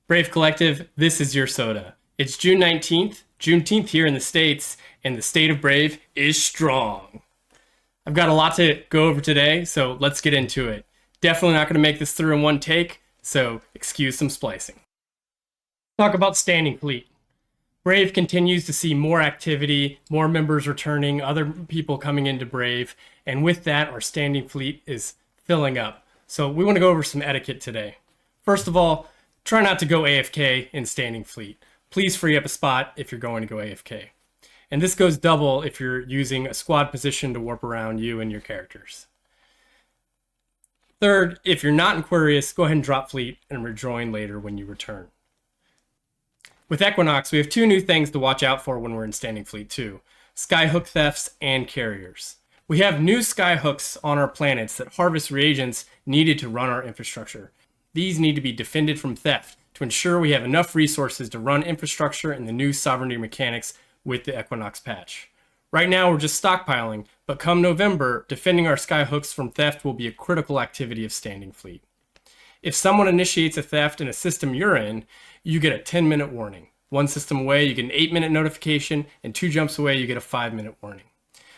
Brave Collective, this is your soda. It's June 19th, Juneteenth here in the States, and the state of Brave is strong. I've got a lot to go over today, so let's get into it. Definitely not going to make this through in one take, so excuse some splicing. Talk about standing fleet. Brave continues to see more activity, more members returning, other people coming into Brave, and with that, our standing fleet is filling up. So we want to go over some etiquette today. First of all, try not to go AFK in standing fleet. Please free up a spot if you're going to go AFK. And this goes double if you're using a squad position to warp around you and your characters. Third, if you're not in Aquarius, go ahead and drop fleet and rejoin later when you return. With Equinox, we have two new things to watch out for when we're in standing fleet too: skyhook thefts and carriers. We have new skyhooks on our planets that harvest reagents needed to run our infrastructure. These need to be defended from theft to ensure we have enough resources to run infrastructure and the new sovereignty mechanics with the Equinox patch. Right now we're just stockpiling, but come November, defending our skyhooks from theft will be a critical activity of standing fleet. If someone initiates a theft in a system you're in, you get a 10-minute warning. One system away, you get an 8-minute notification, and 2 jumps away, you get a 5-minute warning.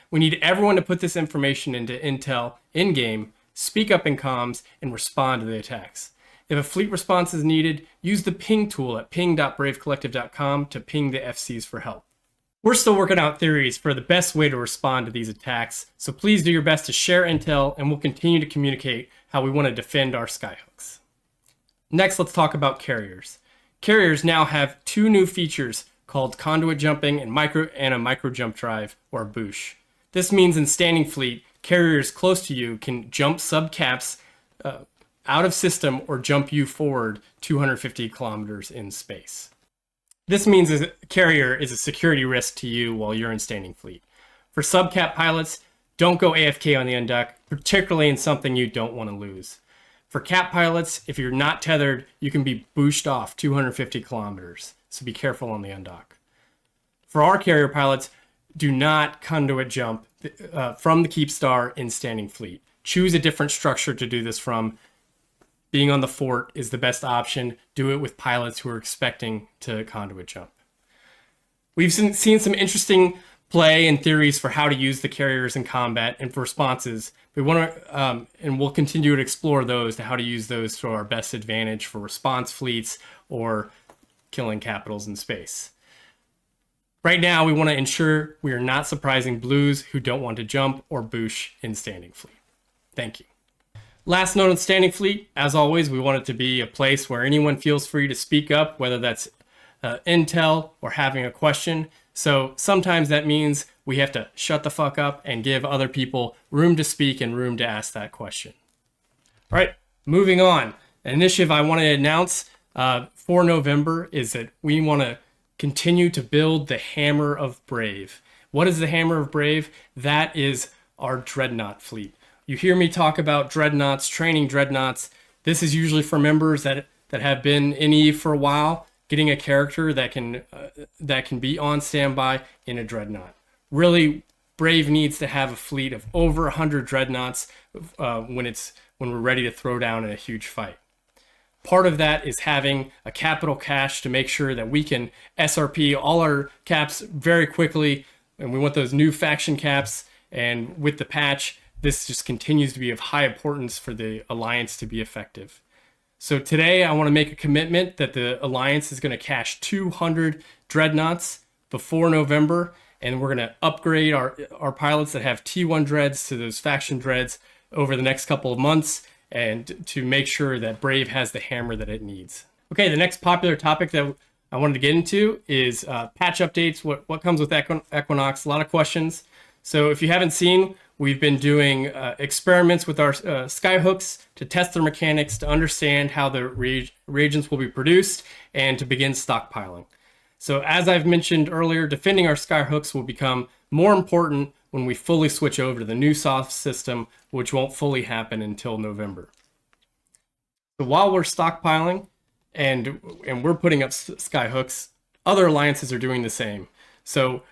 We need everyone to put this information into intel in-game, speak up in comms, and respond to the attacks. If a fleet response is needed, use the ping tool at ping.bravecollective.com to ping the FCs for help. We're still working out theories for the best way to respond to these attacks, so please do your best to share intel, and we'll continue to communicate how we want to defend our skyhooks. Next, let's talk about carriers. Carriers now have 2 new features called conduit jumping and a micro jump drive, or boosh. This means in standing fleet, carriers close to you can jump sub-caps out of system or jump you forward 250 kilometers in space. This means a carrier is a security risk to you while you're in standing fleet. For sub-cap pilots, don't go AFK on the undock, particularly in something you don't want to lose. For cap pilots, if you're not tethered, you can be booshed off 250 kilometers, so be careful on the undock. For our carrier pilots, do not conduit jump from the keepstar in standing fleet. Choose a different structure to do this from. Being on the fort is the best option. Do it with pilots who are expecting to conduit jump. We've seen some interesting play and theories for how to use the carriers in combat and for responses. We want to, and we'll continue to explore those to how to use those to our best advantage for response fleets or killing capitals in space. Right now, we want to ensure we are not surprising blues who don't want to jump or boosh in standing fleet. Thank you. Last note on standing fleet, as always, we want it to be a place where anyone feels free to speak up, whether that's intel or having a question. So sometimes that means we have to shut the fuck up and give other people room to speak and room to ask that question. All right, moving on. An initiative I want to announce for November is that we want to continue to build the Hammer of Brave. What is the Hammer of Brave? That is our dreadnought fleet. You hear me talk about dreadnoughts, training dreadnoughts. This is usually for members that have been in EVE for a while, getting a character that can be on standby in a dreadnought. Really, Brave needs to have a fleet of over 100 dreadnoughts when we're ready to throw down in a huge fight. Part of that is having a capital cache to make sure that we can SRP all our caps very quickly, and we want those new faction caps. And with the patch, this just continues to be of high importance for the Alliance to be effective. So today I want to make a commitment that the Alliance is going to cache 200 dreadnoughts before November, and we're going to upgrade our pilots that have T1 dreads to those faction dreads over the next couple of months, and to make sure that Brave has the hammer that it needs. Okay, the next popular topic that I wanted to get into is patch updates, what comes with Equinox, a lot of questions. So if you haven't seen, we've been doing experiments with our skyhooks to test their mechanics, to understand how the reagents will be produced, and to begin stockpiling. So as I've mentioned earlier, defending our skyhooks will become more important when we fully switch over to the new soft system, which won't fully happen until November. So while we're stockpiling and we're putting up skyhooks, other alliances are doing the same. So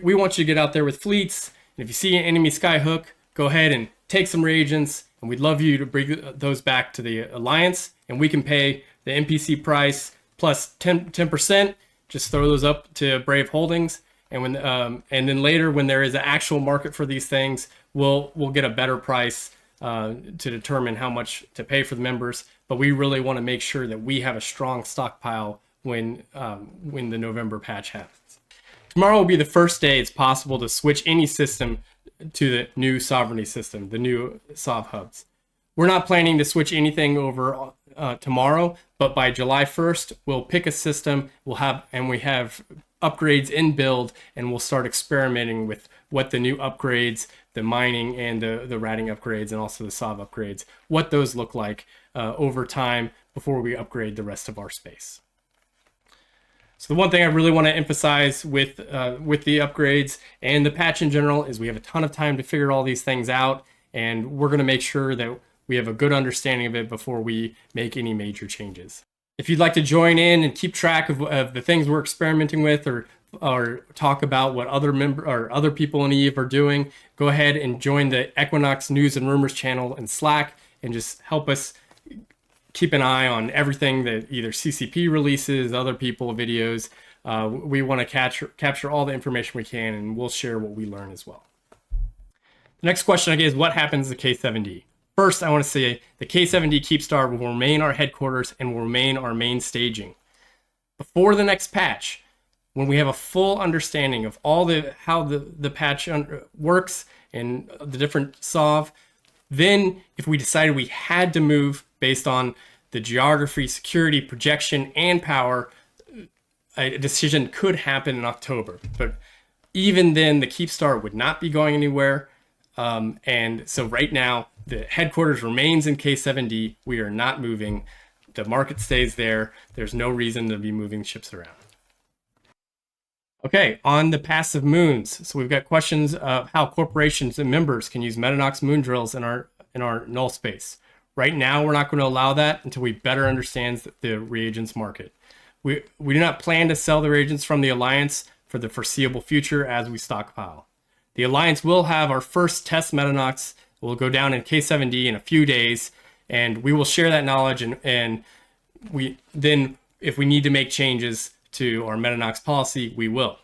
we want you to get out there with fleets, and if you see an enemy skyhook, go ahead and take some reagents, and we'd love you to bring those back to the Alliance, and we can pay the NPC price plus 10%. Just throw those up to Brave Holdings, and when and then later, when there is an actual market for these things, we'll get a better price to determine how much to pay for the members. But we really want to make sure that we have a strong stockpile when the November patch happens. Tomorrow will be the first day it's possible to switch any system to the new sovereignty system, the new Sov hubs. We're not planning to switch anything over tomorrow, but by July 1st, we'll pick a system. We have upgrades in build, and we'll start experimenting with what the new upgrades, the mining and the ratting upgrades, and also the Sov upgrades, what those look like over time before we upgrade the rest of our space. So the one thing I really want to emphasize with the upgrades and the patch in general is we have a ton of time to figure all these things out, and we're going to make sure that we have a good understanding of it before we make any major changes. If you'd like to join in and keep track of the things we're experimenting with, or talk about what other people in EVE are doing, go ahead and join the Equinox News and Rumors channel in Slack, and just help us keep an eye on everything that either CCP releases, other people videos. We want to capture all the information we can, and we'll share what we learn as well. The next question I get is, what happens to K7D? First, I want to say the K7D Keepstar will remain our headquarters and will remain our main staging. Before the next patch, when we have a full understanding of how the patch works and the different Sov, then if we decided we had to move based on the geography, security, projection, and power, a decision could happen in October. But even then, the Keepstar would not be going anywhere. And so right now, the headquarters remains in K7D. We are not moving. The market stays there. There's no reason to be moving ships around. Okay, on the passive moons. So we've got questions of how corporations and members can use Metanox moon drills in our null space. Right now, we're not going to allow that until we better understand the reagents market. We do not plan to sell the reagents from the Alliance for the foreseeable future as we stockpile. The Alliance will have our first test Metanox. We'll go down in K7D in a few days, and we will share that knowledge, and then if we need to make changes to our Metanox policy, we will.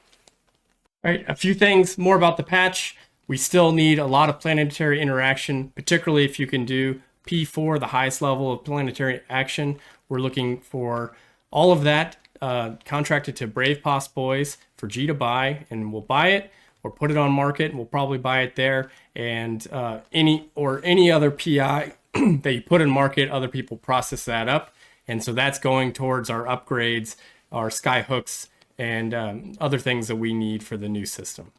All right, a few things more about the patch. We still need a lot of planetary interaction, particularly if you can do P4, the highest level of planetary action. We're looking for all of that contracted to Brave Pos Boys for G to buy, and we'll buy it or put it on market, and we'll probably buy it there. And any other PI that you put in market, other people process that up. And so that's going towards our upgrades, our sky hooks, and other things that we need for the new system.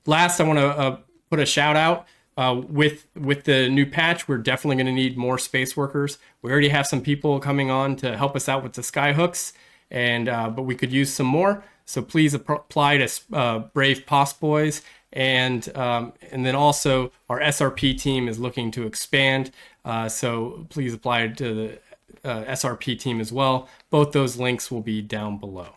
Last, I want to put a shout out. With the new patch, we're definitely going to need more space workers. We already have some people coming on to help us out with the sky hooks, but we could use some more. So please apply to Brave Pos Boys, and then also our SRP team is looking to expand. So please apply to the SRP team as well. Both those links will be down below.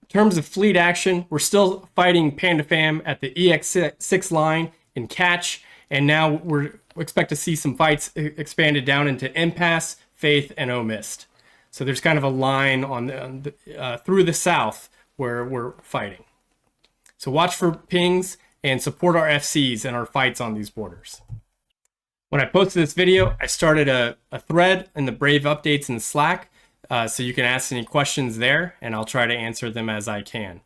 In terms of fleet action, we're still fighting PandaFam at the EX6 line in Catch, and now we expect to see some fights expanded down into Impasse, Faith, and O-Mist. So there's kind of a line through the south where we're fighting. So watch for pings and support our FCs and our fights on these borders. When I posted this video, I started a thread in the Brave updates in Slack, so you can ask any questions there, and I'll try to answer them as I can.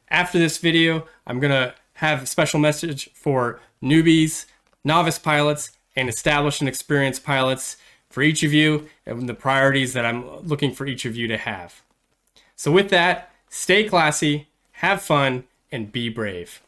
After this video, I'm going to have a special message for newbies, novice pilots, and established and experienced pilots for each of you, and the priorities that I'm looking for each of you to have. So with that, stay classy, have fun, and be brave.